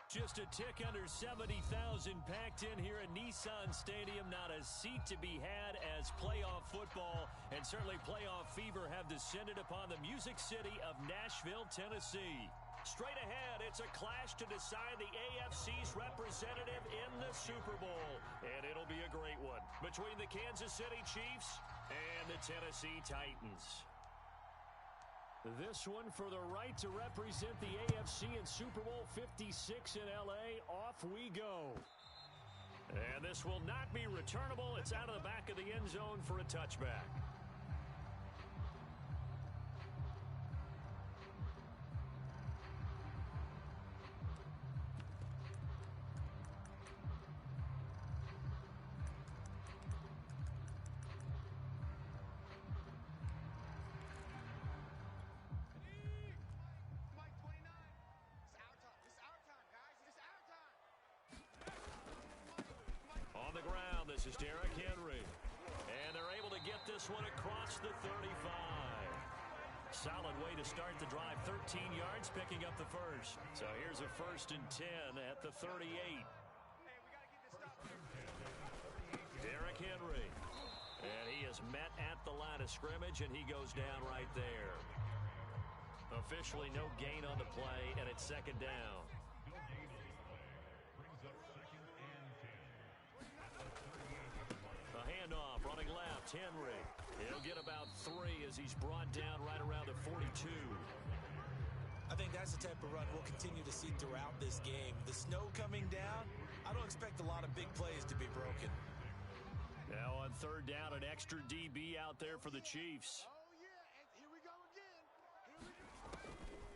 Just a tick under 70,000 packed in here at Nissan Stadium. Not a seat to be had as playoff football and certainly playoff fever have descended upon the Music City of Nashville, Tennessee. Straight ahead, it's a clash to decide the AFC's representative in the Super Bowl. And it'll be a great one between the Kansas City Chiefs and the Tennessee Titans. This one for the right to represent the AFC in Super Bowl 56 in L.A. Off we go. And this will not be returnable. It's out of the back of the end zone for a touchback. On the ground, this is Derrick Henry. And they're able to get this one across the 35. Solid way to start the drive. 13 yards, picking up the first. So here's a 1st and 10 at the 38. Derrick Henry. And he is met at the line of scrimmage, and he goes down right there. Officially no gain on the play, and it's 2nd down. A handoff, running left, Henry. He'll get about 3 as he's brought down right around the 42. I think that's the type of run we'll continue to see throughout this game. The snow coming down, I don't expect a lot of big plays to be broken. Now on 3rd down, an extra DB out there for the Chiefs. Oh, yeah, and here we go again. Here we go.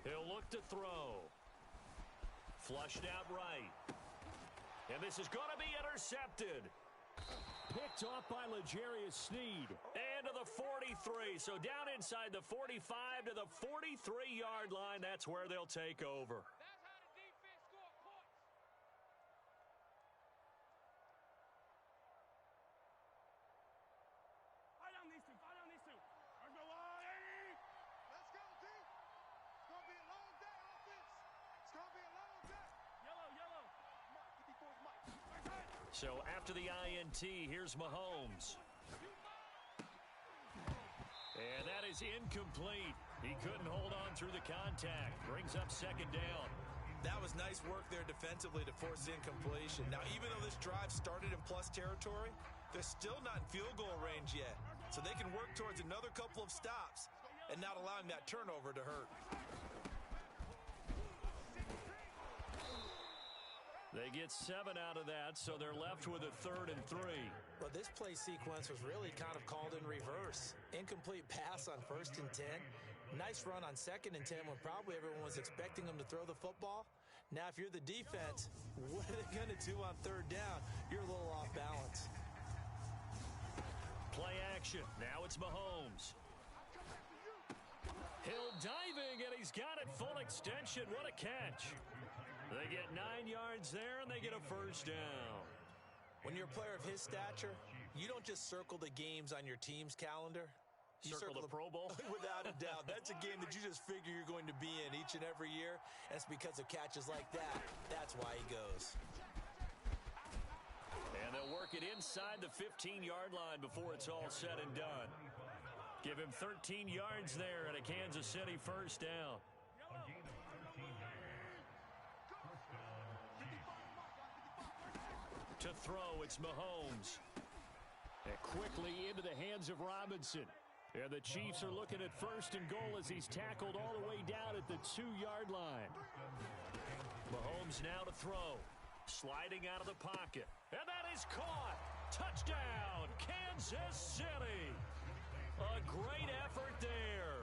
He'll look to throw. Flushed out right. And this is going to be intercepted. Picked off by L'Jarius Sneed. And to the 43. So down inside the 45 to the 43-yard line. That's where they'll take over. That's how the defense score points. Fight on these two. Fight on these two. Let's go, Eddie. Let's go, D. It's going to be a long day, offense. It's going to be a long day. Yellow. Mike, get these boys, Mike. So after the INT, here's Mahomes. And that is incomplete. He couldn't hold on through the contact. Brings up 2nd down. That was nice work there defensively to force incompletion. Now, even though this drive started in plus territory, they're still not in field goal range yet. So they can work towards another couple of stops and not allowing that turnover to hurt. They get 7 out of that, so they're left with a 3rd and 3. Well, this play sequence was really kind of called in reverse. Incomplete pass on 1st and 10. Nice run on 2nd and 10 when probably everyone was expecting them to throw the football. Now, if you're the defense, what are they going to do on 3rd down? You're a little off balance. Play action. Now it's Mahomes. Hill diving, and he's got it full extension. What a catch. They get 9 yards there, and they get a 1st down. When you're a player of his stature, you don't just circle the games on your team's calendar. You circle the Pro Bowl? Without a doubt. That's a game that you just figure you're going to be in each and every year, and it's because of catches like that. That's why he goes. And they'll work it inside the 15-yard line before it's all said and done. Give him 13 yards there and a Kansas City 1st down. To throw, it's Mahomes. And quickly into the hands of Robinson. And the Chiefs are looking at 1st and goal as he's tackled all the way down at the 2-yard line. Mahomes now to throw. Sliding out of the pocket. And that is caught. Touchdown, Kansas City. A great effort there.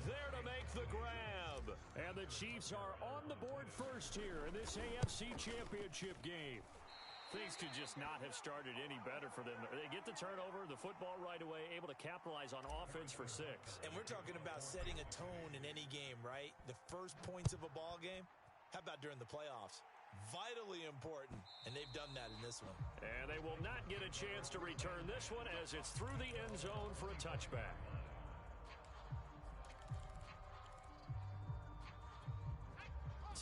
There to make the grab. And the Chiefs are on the board first here in this AFC Championship game. Things could just not have started any better for them. They get the turnover, the football right away, able to capitalize on offense for 6. And we're talking about setting a tone in any game, right? The first points of a ball game. How about during the playoffs? Vitally important, and they've done that in this one. And they will not get a chance to return this one as it's through the end zone for a touchback.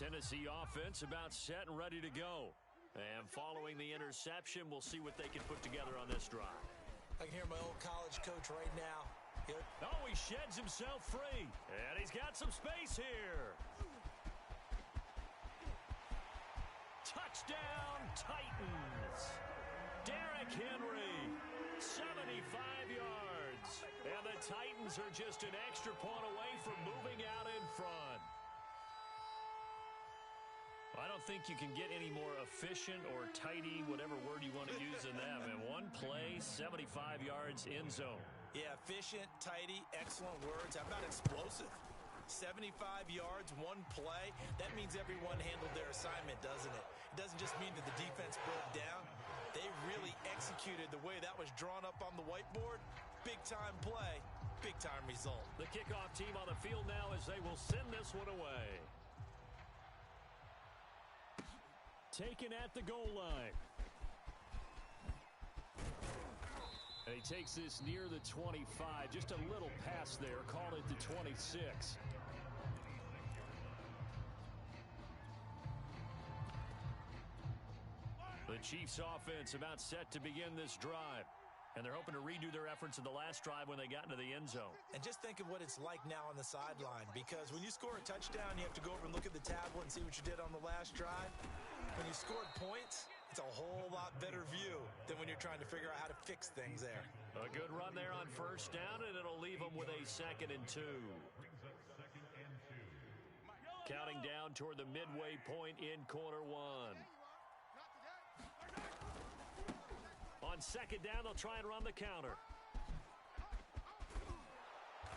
Tennessee offense about set and ready to go. And following the interception, we'll see what they can put together on this drive. I can hear my old college coach right now. Oh, he sheds himself free. And he's got some space here. Touchdown, Titans. Derrick Henry, 75 yards. And the Titans are just an extra point away from moving out in front. I don't think you can get any more efficient or tidy, whatever word you want to use in them. In one play, 75 yards in zone. Yeah, efficient, tidy, excellent words. How about explosive? 75 yards, one play. That means everyone handled their assignment, doesn't it? It doesn't just mean that the defense broke down. They really executed the way that was drawn up on the whiteboard. Big-time play, big-time result. The kickoff team on the field now as they will send this one away. Taken at the goal line. And he takes this near the 25. Just a little pass there. Call it the 26. The Chiefs offense about set to begin this drive. And they're hoping to redo their efforts in the last drive when they got into the end zone. And just think of what it's like now on the sideline. Because when you score a touchdown, you have to go over and look at the tablet and see what you did on the last drive. When you scored points, it's a whole lot better view than when you're trying to figure out how to fix things there. A good run there on first down, and it'll leave them with a 2nd and 2. Counting down toward the midway point in quarter one. On 2nd down, they'll try and run the counter.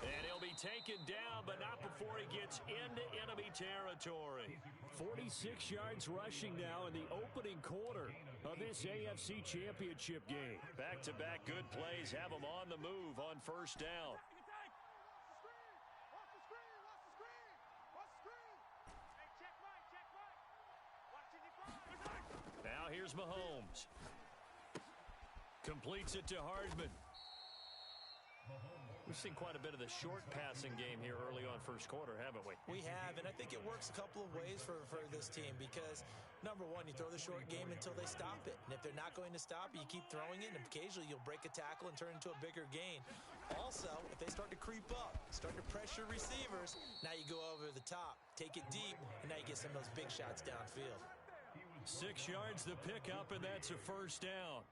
And he'll be taken down, but not before he gets into enemy territory. 46 yards rushing now in the opening quarter of this AFC Championship game. Back-to-back good plays have him on the move on first down. Watch the screen! Watch the screen! Watch the screen! Hey, check right, check right. Watching the front. Now here's Mahomes. Completes it to Hardman. We've seen quite a bit of the short passing game here early on first quarter, haven't we? We have, and I think it works a couple of ways for this team because, number one, you throw the short game until they stop it. And if they're not going to stop it, you keep throwing it, and occasionally you'll break a tackle and turn it into a bigger gain. Also, if they start to creep up, start to pressure receivers, now you go over the top, take it deep, and now you get some of those big shots downfield. 6 yards the pickup, and that's a first down.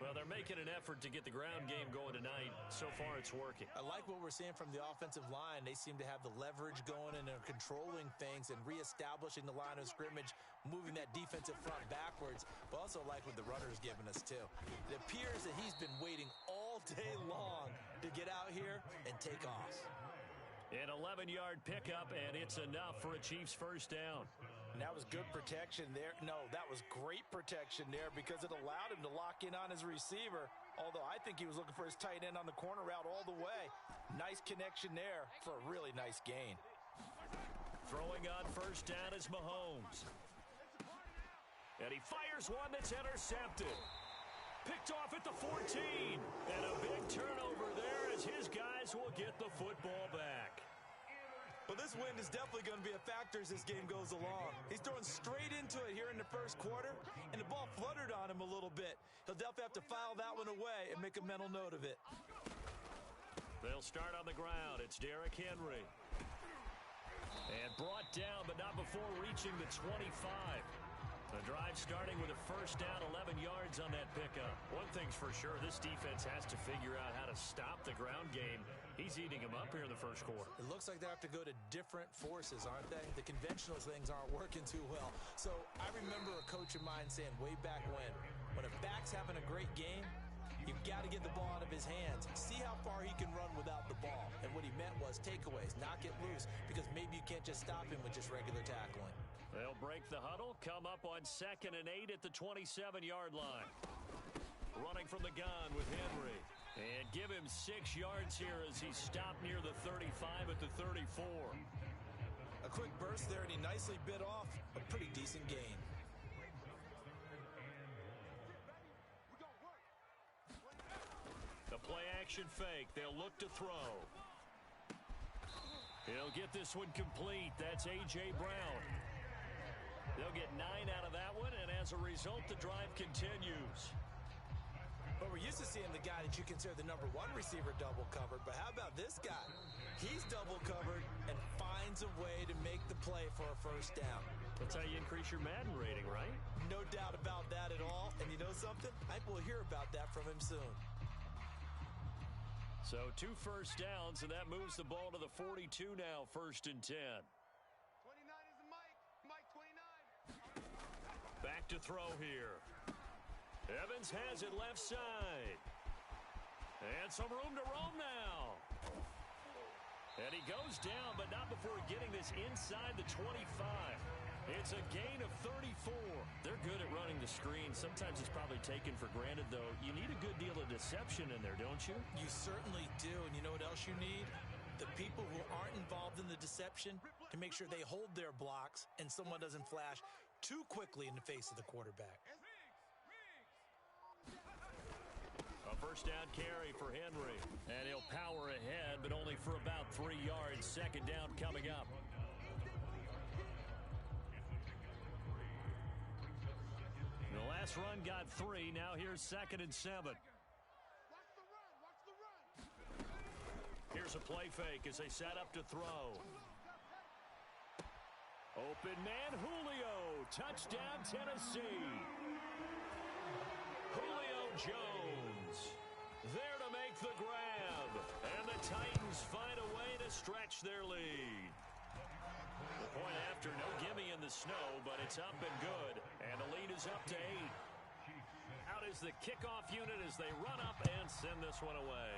Well, they're making an effort to get the ground game going tonight. So far, it's working. I like what we're seeing from the offensive line. They seem to have the leverage going and they're controlling things and reestablishing the line of scrimmage, moving that defensive front backwards, but also like what the runner's giving us, too. It appears that he's been waiting all day long to get out here and take off. An 11-yard pickup, and it's enough for a Chiefs first down. And that was good protection there. No, that was great protection there because it allowed him to lock in on his receiver, although I think he was looking for his tight end on the corner route all the way. Nice connection there for a really nice gain. Throwing on first down is Mahomes. And he fires one that's intercepted. Picked off at the 14. And a big turnover there as his guys will get the football back. Well, this wind is definitely going to be a factor as this game goes along. He's throwing straight into it here in the first quarter, and the ball fluttered on him a little bit. He'll definitely have to file that one away and make a mental note of it. They'll start on the ground. It's Derrick Henry. And brought down, but not before reaching the 25. The drive starting with a first down, 11 yards on that pickup. One thing's for sure, this defense has to figure out how to stop the ground game. He's eating them up here in the first quarter. It looks like they have to go to different forces, aren't they? The conventional things aren't working too well. So I remember a coach of mine saying way back when a back's having a great game, you've got to get the ball out of his hands. See how far he can run without the ball. And what he meant was takeaways, knock it loose, because maybe you can't just stop him with just regular tackling. They'll break the huddle, come up on 2nd and 8 at the 27-yard line. Running from the gun with Henry. And give him 6 yards here as he stopped near the 35 at the 34. A quick burst there, and he nicely bit off a pretty decent gain. The play-action fake. They'll look to throw. He'll get this one complete. That's A.J. Brown. They'll get 9 out of that one, and as a result, the drive continues. But we're used to seeing the guy that you consider the number 1 receiver double covered. But how about this guy? He's double covered and finds a way to make the play for a first down. That's how you increase your Madden rating, right? No doubt about that at all. And you know something? I think we'll hear about that from him soon. So 2 first downs, and that moves the ball to the 42 now, 1st and 10. 29 is the Mike. Mike 29. Back to throw here. Evans has it left side. And some room to roam now. And he goes down, but not before getting this inside the 25. It's a gain of 34. They're good at running the screen. Sometimes it's probably taken for granted, though. You need a good deal of deception in there, don't you? You certainly do. And you know what else you need? The people who aren't involved in the deception to make sure they hold their blocks and someone doesn't flash too quickly in the face of the quarterback. A first down carry for Henry. And he'll power ahead, but only for about 3 yards. 2nd down coming up. The last run got 3. Now here's 2nd and 7. Watch the run. Watch the run. Here's a play fake as they set up to throw. Open man, Julio. Touchdown, Tennessee. Julio Jones there to make the grab. And the Titans find a way to stretch their lead. The point after, no gimme in the snow, but it's up and good. And the lead is up to 8. Out is the kickoff unit as they run up and send this one away.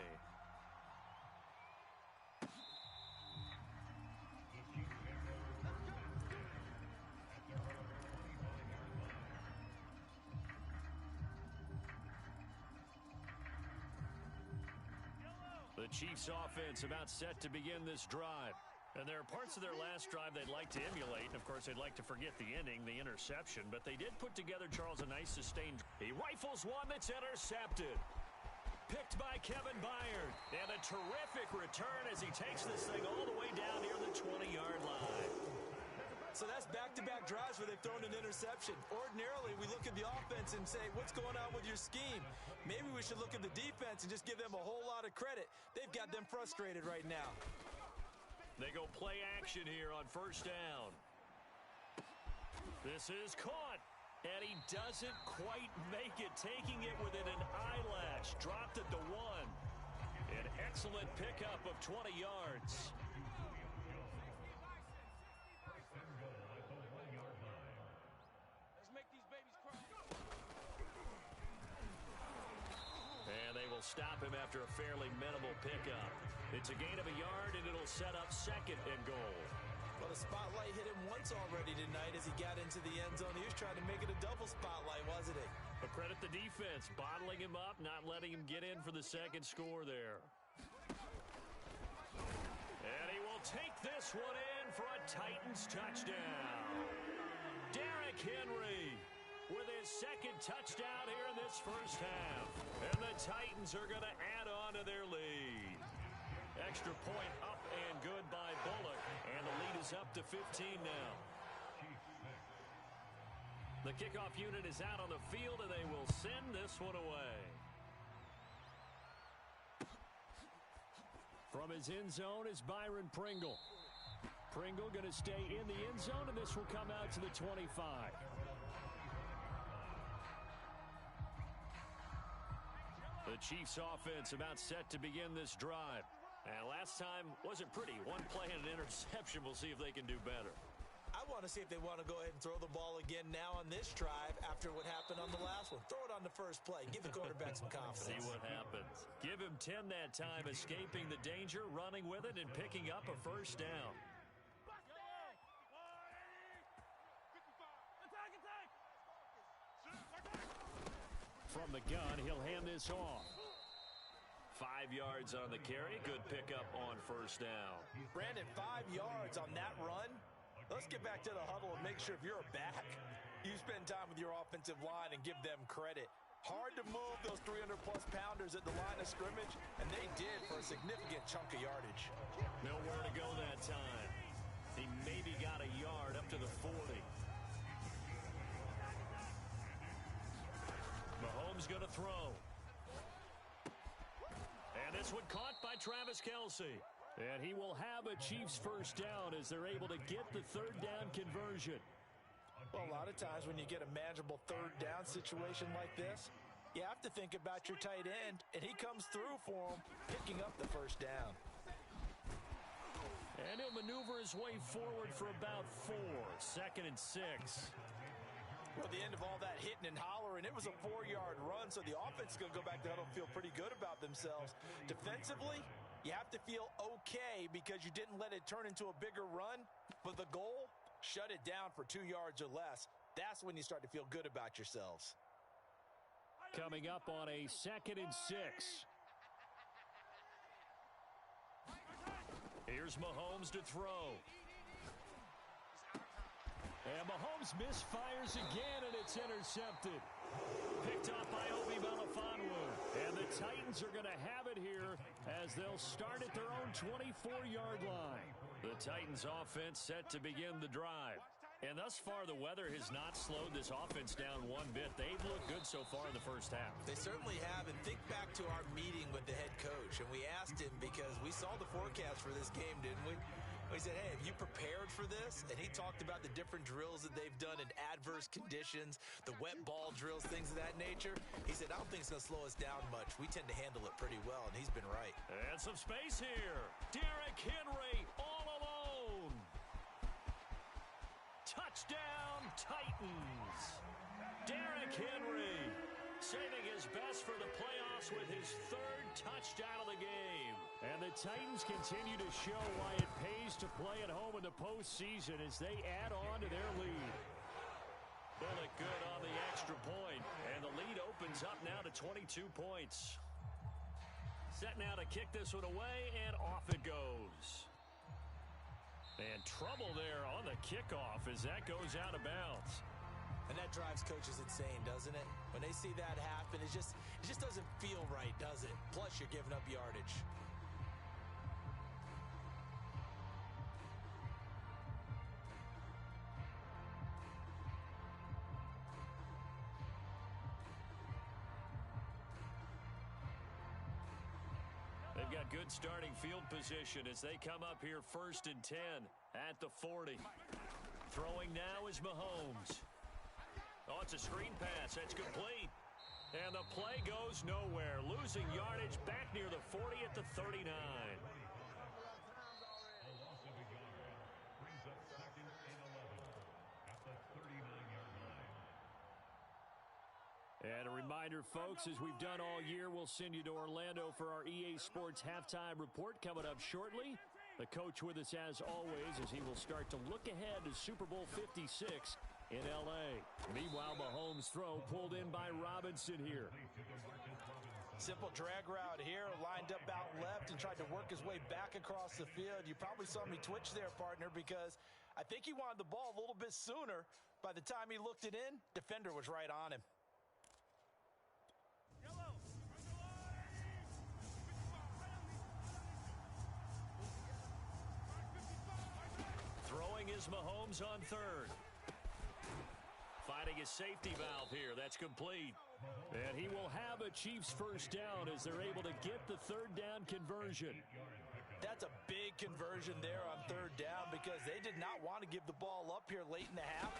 The Chiefs offense about set to begin this drive. And there are parts of their last drive they'd like to emulate. And, of course, they'd like to forget the ending, the interception. But they did put together, Charles, a nice sustained. He rifles one that's intercepted. Picked by Kevin Byard. And a terrific return as he takes this thing all the way down near the 20-yard line. So that's back-to-back drives where they've thrown an interception. Ordinarily, we look at the offense and say, what's going on with your scheme? Maybe we should look at the defense and just give them a whole lot of credit. They've got them frustrated right now. They go play action here on first down. This is caught. And he doesn't quite make it, taking it within an eyelash. Dropped at the 1. An excellent pickup of 20 yards. Let's make these babies cry. And they will stop him after a fairly minimal pickup. It's a gain of a yard, and it'll set up 2nd and goal. Well, the spotlight hit him once already tonight as he got into the end zone. He was trying to make it a double spotlight, wasn't he? But credit the defense, bottling him up, not letting him get in for the 2nd score there. And he will take this one in for a Titans touchdown. Derrick Henry with his 2nd touchdown here in this first half. And the Titans are going to add on to their lead. Extra point up and good by Bullock. And the lead is up to 15 now. The kickoff unit is out on the field, and they will send this one away. From his end zone is Byron Pringle. Pringle going to stay in the end zone, and this will come out to the 25. The Chiefs offense about set to begin this drive. And last time wasn't pretty. One play and an interception. We'll see if they can do better. I want to see if they want to go ahead and throw the ball again now on this drive after what happened on the last one. Throw it on the first play. Give the quarterback some confidence. See what happens. Give him 10 that time, escaping the danger, running with it, and picking up a first down. From the gun, he'll hand this off. 5 yards on the carry. Good pickup on first down. Brandon, 5 yards on that run. Let's get back to the huddle and make sure if you're a back, you spend time with your offensive line and give them credit. Hard to move those 300-plus pounders at the line of scrimmage, and they did for a significant chunk of yardage. Nowhere to go that time. He maybe got a yard up to the 40. Mahomes going to throw. And this one caught by Travis Kelce. And he will have a Chiefs first down as they're able to get the third down conversion. Well, a lot of times when you get a manageable third down situation like this, you have to think about your tight end, and he comes through for him, picking up the first down. And he'll maneuver his way forward for about 4. 2nd and 6. Well, the end of all that hitting and hollering, it was a 4-yard run, so the offense is going to go back to huddle and feel pretty good about themselves. Defensively, you have to feel okay because you didn't let it turn into a bigger run, but the goal, shut it down for 2 yards or less. That's when you start to feel good about yourselves. Coming up on a 2nd and 6. Here's Mahomes to throw. And Mahomes misfires again, and it's intercepted. Picked up by Obi Melifonwu. And the Titans are going to have it here as they'll start at their own 24-yard line. The Titans offense set to begin the drive. And thus far, the weather has not slowed this offense down one bit. They've looked good so far in the first half. They certainly have. And think back to our meeting with the head coach. And we asked him because we saw the forecast for this game, didn't we? We said, hey, have you prepared for this? And he talked about the different drills that they've done in adverse conditions, the wet ball drills, things of that nature. He said, I don't think it's going to slow us down much. We tend to handle it pretty well, and he's been right. And some space here. Derrick Henry all alone. Touchdown, Titans. Derrick Henry saving his best for the playoffs with his 3rd touchdown of the game. And the Titans continue to show why it pays to play at home in the postseason as they add on to their lead. Bullock good on the extra point, and the lead opens up now to 22 points. Set now to kick this one away, and off it goes. And trouble there on the kickoff as that goes out of bounds. And that drives coaches insane, doesn't it? When they see that happen, it just doesn't feel right, does it? Plus, you're giving up yardage. They've got good starting field position as they come up here 1st and 10 at the 40. Throwing now is Mahomes. Oh, it's a screen pass. That's complete. And the play goes nowhere. Losing yardage back near the 40 at the 39. And a reminder, folks, as we've done all year, we'll send you to Orlando for our EA Sports halftime report coming up shortly. The coach with us as always as he will start to look ahead to Super Bowl 56 in L.A. Meanwhile, Mahomes' throw pulled in by Robinson here. Simple drag route here, lined up out left and tried to work his way back across the field. You probably saw me twitch there, partner, because I think he wanted the ball a little bit sooner. By the time he looked it in, defender was right on him. Throwing is Mahomes on 3rd. Finding his safety valve here. That's complete. And he will have a Chiefs first down as they're able to get the 3rd down conversion. That's a big conversion there on 3rd down because they did not want to give the ball up here late in the half.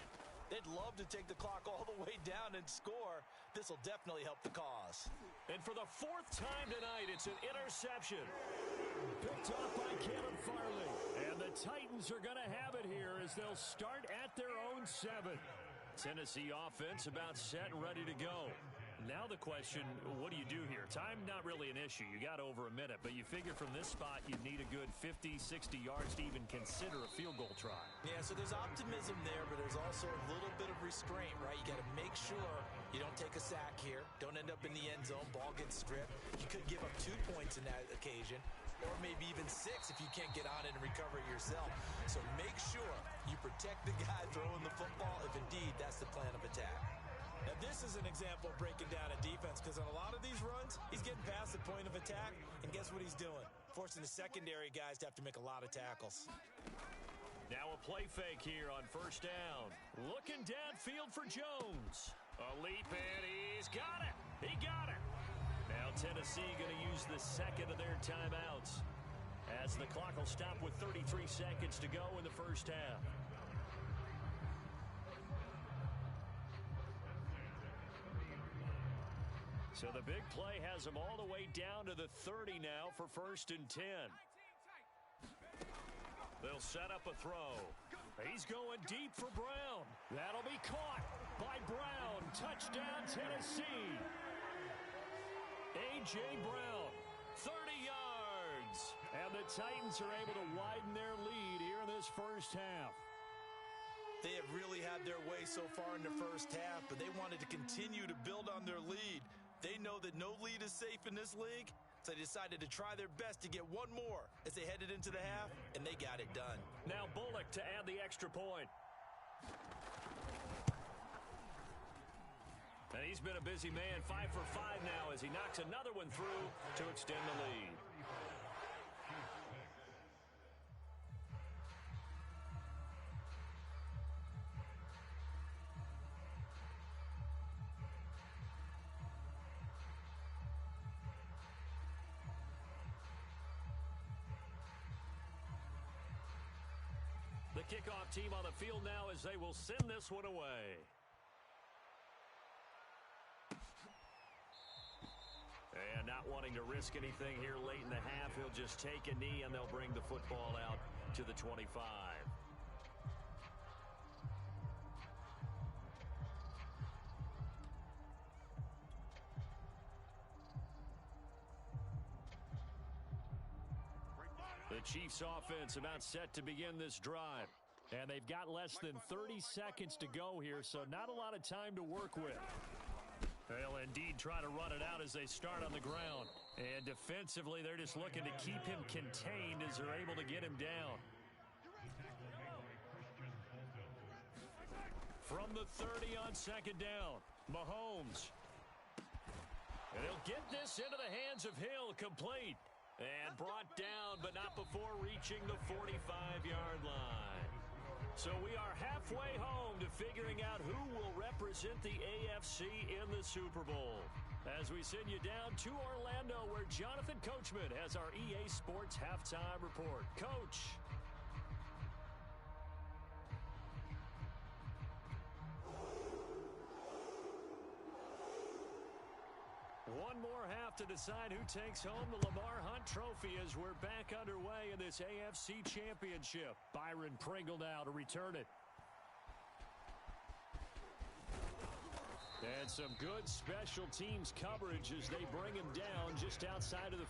They'd love to take the clock all the way down and score. This will definitely help the cause. And for the 4th time tonight, it's an interception. Picked up by Caleb Farley. And the Titans are going to have it here as they'll start at their own 7. Tennessee offense about set and ready to go. Now the question, what do you do here? Time not really an issue. You got over a minute, but you figure from this spot you'd need a good 50, 60 yards to even consider a field goal try. Yeah, so there's optimism there, but there's also a little bit of restraint, right? You got to make sure you don't take a sack here. Don't end up in the end zone. Ball gets stripped. You could give up 2 points in that occasion, or maybe even 6 if you can't get on it and recover it yourself. So make sure you protect the guy throwing the football if indeed that's the plan of attack. Now, this is an example of breaking down a defense because on a lot of these runs, he's getting past the point of attack, and guess what he's doing? Forcing the secondary guys to have to make a lot of tackles. Now a play fake here on 1st down. Looking downfield for Jones. A leap, and he's got it. He got it. Now Tennessee going to use the second of their timeouts as the clock will stop with 33 seconds to go in the first half. So the big play has them all the way down to the 30 now for 1st and 10. They'll set up a throw. He's going deep for Brown. That'll be caught by Brown. Touchdown, Tennessee. A.J. Brown, 30 yards. And the Titans are able to widen their lead here in this first half. They have really had their way so far in the first half, but they wanted to continue to build on their lead. They know that no lead is safe in this league, so they decided to try their best to get one more as they headed into the half, and they got it done. Now Bullock to add the extra point. And he's been a busy man, 5 for 5 now as he knocks another one through to extend the lead. The kickoff team on the field now as they will send this one away. And not wanting to risk anything here late in the half, he'll just take a knee and they'll bring the football out to the 25. The Chiefs offense about set to begin this drive. And they've got less than 30 seconds to go here, so not a lot of time to work with. They'll indeed try to run it out as they start on the ground. And defensively, they're just looking to keep him contained as they're able to get him down. From the 30 on 2nd down, Mahomes. And he'll get this into the hands of Hill, complete. And brought down, but not before reaching the 45-yard line. So we are halfway home to figuring out who will represent the AFC in the Super Bowl. As we send you down to Orlando, where Jonathan Coachman has our EA Sports Halftime Report. Coach. One more half to decide who takes home the Lamar Hunt Trophy as we're back underway in this AFC Championship. Byron Pringle now to return it. And some good special teams coverage as they bring him down just outside of the